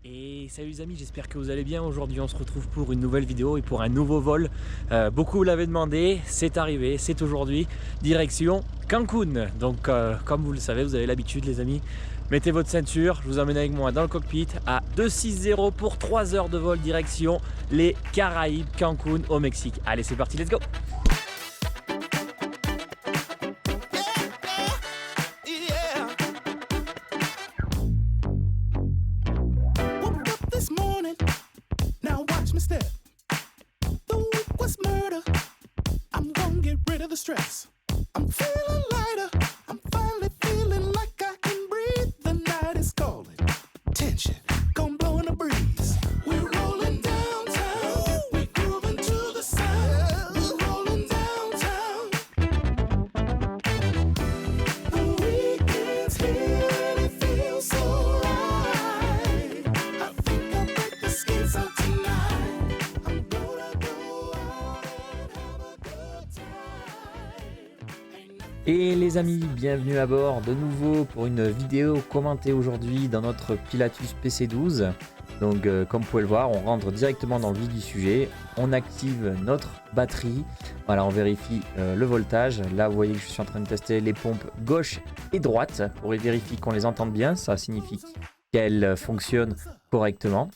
Et salut les amis, j'espère que vous allez bien. Aujourd'hui on se retrouve pour une nouvelle vidéo et pour un nouveau vol. Beaucoup l'avaient demandé, c'est arrivé, c'est aujourd'hui, direction Cancun. Donc comme vous le savez, vous avez l'habitude les amis, mettez votre ceinture, je vous emmène avec moi dans le cockpit à 260 pour 3 heures de vol direction les Caraïbes, Cancun au Mexique. Allez c'est parti, let's go. This morning, now watch me step. The week was murder. I'm gonna get rid of the stress. I'm feeling lighter. I'm finally feeling like I can breathe. The night is calling. Tension, come blowing a breeze. We're rolling downtown. We're grooving to the sound. We're rolling downtown. The weekend's here and it feels so right. I think I'll break the skins out tonight. I'm gonna go out and have a good time. Ain't nothing. Et les amis, bienvenue à bord de nouveau pour une vidéo commentée aujourd'hui dans notre Pilatus PC12. Donc comme vous pouvez le voir, on rentre directement dans le vif du sujet, on active notre batterie, voilà, on vérifie le voltage. Là vous voyez que je suis en train de tester les pompes gauche et droite pour vérifier qu'on les entende bien, ça signifie qu'elles fonctionnent correctement.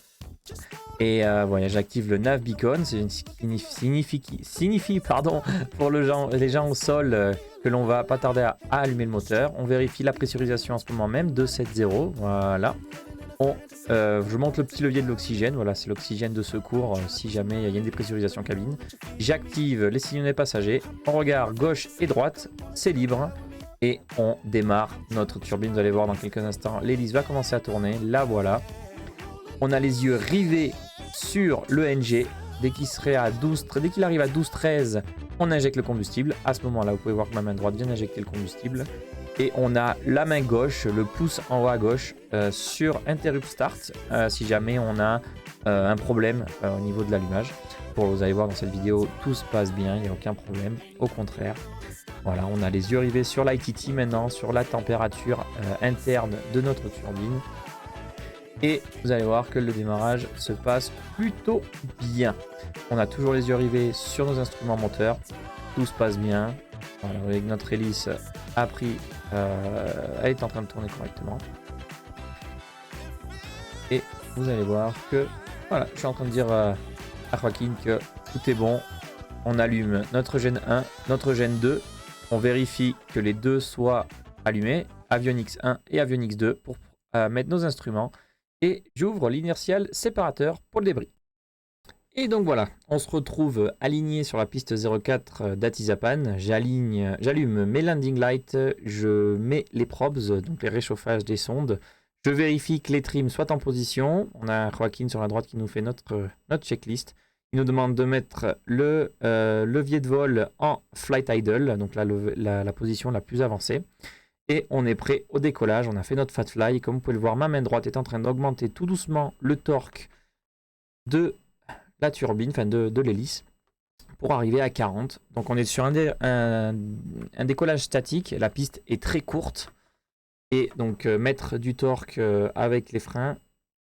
Et voilà, j'active le nav beacon, signifie pardon, pour les gens au sol que l'on va pas tarder à allumer le moteur. On vérifie la pressurisation en ce moment même, 270, voilà. Je monte le petit levier de l'oxygène, voilà, c'est l'oxygène de secours si jamais il y a une dépressurisation cabine. J'active les signaux passagers, on regarde gauche et droite, c'est libre. Et on démarre notre turbine, vous allez voir dans quelques instants, l'hélice va commencer à tourner, la voilà. On a les yeux rivés sur le NG. Dès qu'il arrive à 12-13, on injecte le combustible. À ce moment-là, vous pouvez voir que ma main droite vient d'injecter le combustible. Et on a la main gauche, le pouce en haut à gauche, sur Interrupt Start, si jamais on a un problème au niveau de l'allumage. Vous allez voir dans cette vidéo, tout se passe bien, il n'y a aucun problème. Au contraire, voilà, on a les yeux rivés sur l'ITT maintenant, sur la température interne de notre turbine. Et vous allez voir que le démarrage se passe plutôt bien. On a toujours les yeux rivés sur nos instruments moteurs. Tout se passe bien. Voilà, vous voyez que notre hélice a pris... elle est en train de tourner correctement. Et vous allez voir que... Voilà, je suis en train de dire à Joaquin que tout est bon. On allume notre Gen 1, notre Gen 2. On vérifie que les deux soient allumés. Avionics 1 et Avionics 2 pour mettre nos instruments. Et j'ouvre l'inertial séparateur pour le débris. Et donc voilà, on se retrouve aligné sur la piste 04 d'Atizapan. J'allume mes landing lights, je mets les probes, donc les réchauffages des sondes. Je vérifie que les trims soient en position. On a Joaquin sur la droite qui nous fait notre checklist. Il nous demande de mettre le levier de vol en flight idle, donc la position la plus avancée. Et on est prêt au décollage, on a fait notre fat fly. Comme vous pouvez le voir, ma main droite est en train d'augmenter tout doucement le torque de la turbine, enfin de l'hélice, pour arriver à 40. Donc on est sur un décollage statique, la piste est très courte. Et donc mettre du torque avec les freins,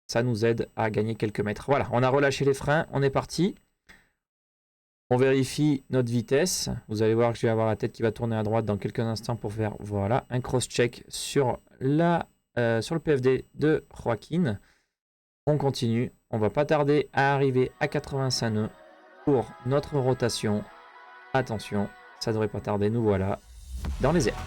ça nous aide à gagner quelques mètres. Voilà, on a relâché les freins, on est parti. On vérifie notre vitesse. Vous allez voir que je vais avoir la tête qui va tourner à droite dans quelques instants pour faire voilà, un cross-check sur le PFD de Joaquin. On continue. On va pas tarder à arriver à 85 nœuds pour notre rotation. Attention, ça devrait pas tarder. Nous voilà dans les airs.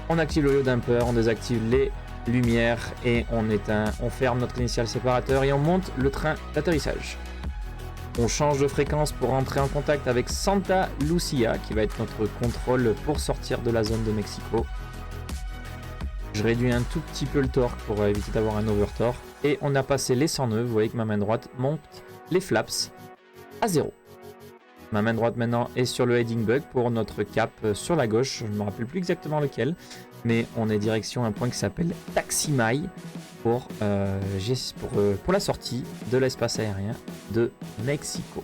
On active le yaw damper, on désactive les lumière et on éteint, on ferme notre initial séparateur et on monte le train d'atterrissage. On change de fréquence pour entrer en contact avec Santa Lucia qui va être notre contrôle pour sortir de la zone de Mexico. Je réduis un tout petit peu le torque pour éviter d'avoir un overtorque et on a passé les 100 nœuds. Vous voyez que ma main droite monte les flaps à 0. Ma main droite maintenant est sur le heading bug pour notre cap sur la gauche. Je ne me rappelle plus exactement lequel, mais on est direction un point qui s'appelle Taximay pour la sortie de l'espace aérien de Mexico.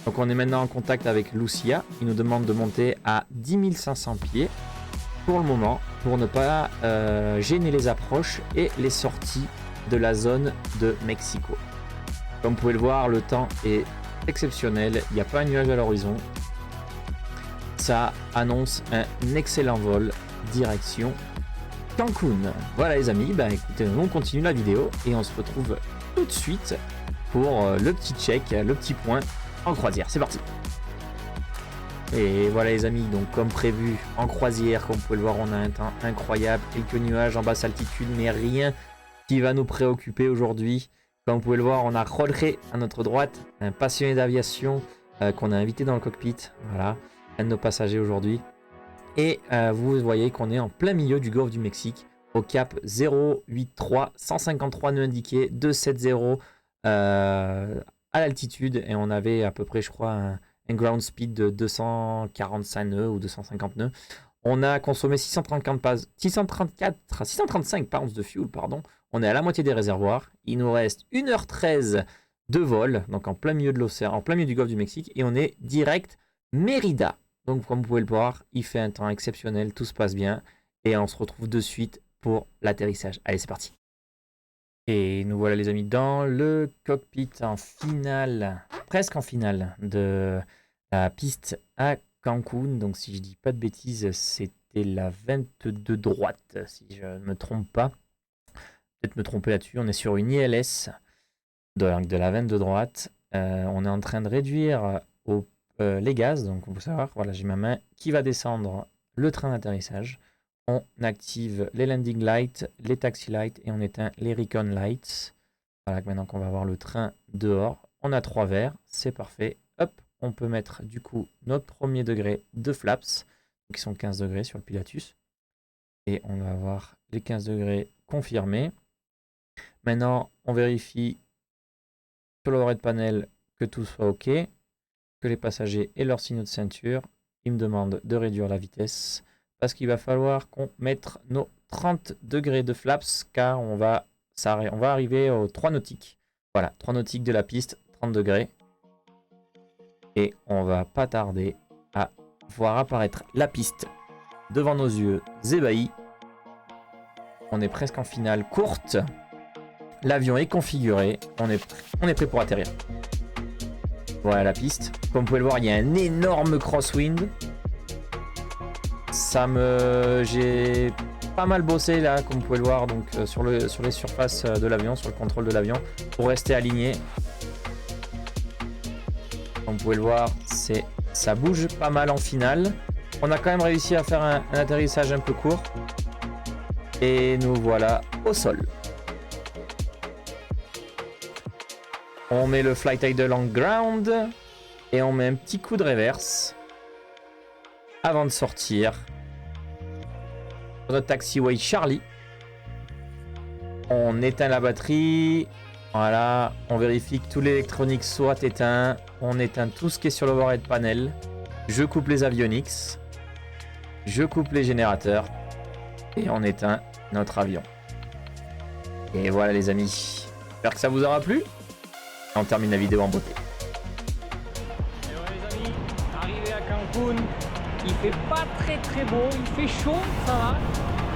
Donc on est maintenant en contact avec Lucia. Il nous demande de monter à 10 500 pieds. pour le moment, pour ne pas gêner les approches et les sorties de la zone de Mexico. Comme vous pouvez le voir, le temps est exceptionnel, il n'y a pas un nuage à l'horizon. Ça annonce un excellent vol direction Cancun. Voilà les amis, bah écoutez, on continue la vidéo et on se retrouve tout de suite pour le petit check, le petit point en croisière. C'est parti. Et voilà les amis, donc comme prévu en croisière, comme vous pouvez le voir, on a un temps incroyable, quelques nuages en basse altitude, mais rien qui va nous préoccuper aujourd'hui. Comme vous pouvez le voir, on a Jorge à notre droite, un passionné d'aviation qu'on a invité dans le cockpit. Voilà, un de nos passagers aujourd'hui. Et vous voyez qu'on est en plein milieu du golfe du Mexique, au cap 083, 153 nœuds indiqués, 270 à l'altitude. Et on avait à peu près, je crois, un ground speed de 245 nœuds ou 250 nœuds. On a consommé 635 pounds de fuel, pardon. On est à la moitié des réservoirs. Il nous reste 1h13 de vol, donc en plein milieu de l'océan, en plein milieu du golfe du Mexique. Et on est direct Mérida. Donc comme vous pouvez le voir, il fait un temps exceptionnel, tout se passe bien. Et on se retrouve de suite pour l'atterrissage. Allez, c'est parti. Et nous voilà les amis dans le cockpit en finale, presque en finale de la piste à Cancun. Donc si je dis pas de bêtises, c'était la 22 droite, si je ne me trompe pas. Peut-être me tromper là-dessus. On est sur une ILS de la 22 droite. On est en train de réduire les gaz. Donc on peut savoir, voilà, j'ai ma main qui va descendre le train d'atterrissage. On active les landing lights, les taxi lights et on éteint les recon lights. Voilà, maintenant qu'on va voir le train dehors. On a 3 verres, c'est parfait. Hop, on peut mettre du coup notre premier degré de flaps, qui sont 15 degrés sur le Pilatus. Et on va avoir les 15 degrés confirmés. Maintenant, on vérifie sur l'overhead panel que tout soit OK, que les passagers aient leurs signaux de ceinture. Ils me demandent de réduire la vitesse parce qu'il va falloir qu'on mette nos 30 degrés de flaps car on va arriver aux 3 nautiques. Voilà, 3 nautiques de la piste, 30 degrés. Et on va pas tarder à voir apparaître la piste devant nos yeux ébahis. On est presque en finale courte. L'avion est configuré. On est prêt pour atterrir. Voilà la piste. Comme vous pouvez le voir, il y a un énorme crosswind. J'ai pas mal bossé là, comme vous pouvez le voir, donc sur les surfaces de l'avion, sur le contrôle de l'avion, pour rester aligné. Comme vous pouvez le voir, ça bouge pas mal en finale. On a quand même réussi à faire un atterrissage un peu court. Et nous voilà au sol. On met le flight idle on ground. Et on met un petit coup de reverse. Avant de sortir. Sur notre taxiway Charlie. On éteint la batterie. Voilà. On vérifie que tout l'électronique soit éteint. On éteint tout ce qui est sur l'overhead panel. Je coupe les avionics. Je coupe les générateurs. Et on éteint notre avion. Et voilà les amis. J'espère que ça vous aura plu. On termine la vidéo en beauté. Et voilà les amis, arrivé à Cancun, il fait pas très beau, il fait chaud, ça va.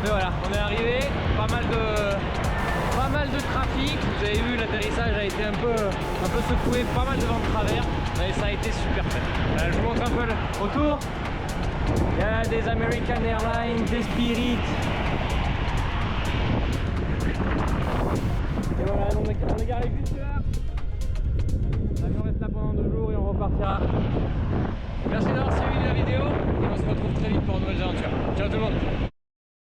Mais voilà, on est arrivé, pas mal de trafic. Vous avez vu, l'atterrissage a été un peu secoué, pas mal de vent de travers, mais ça a été super fait. Je vous montre un peu autour. Il y a des American Airlines, des Spirit. Et voilà, on est garé juste là. L'avion reste là pendant 2 jours et on repartira. Merci d'avoir suivi la vidéo et on se retrouve très vite pour une nouvelle aventure. Ciao tout le monde.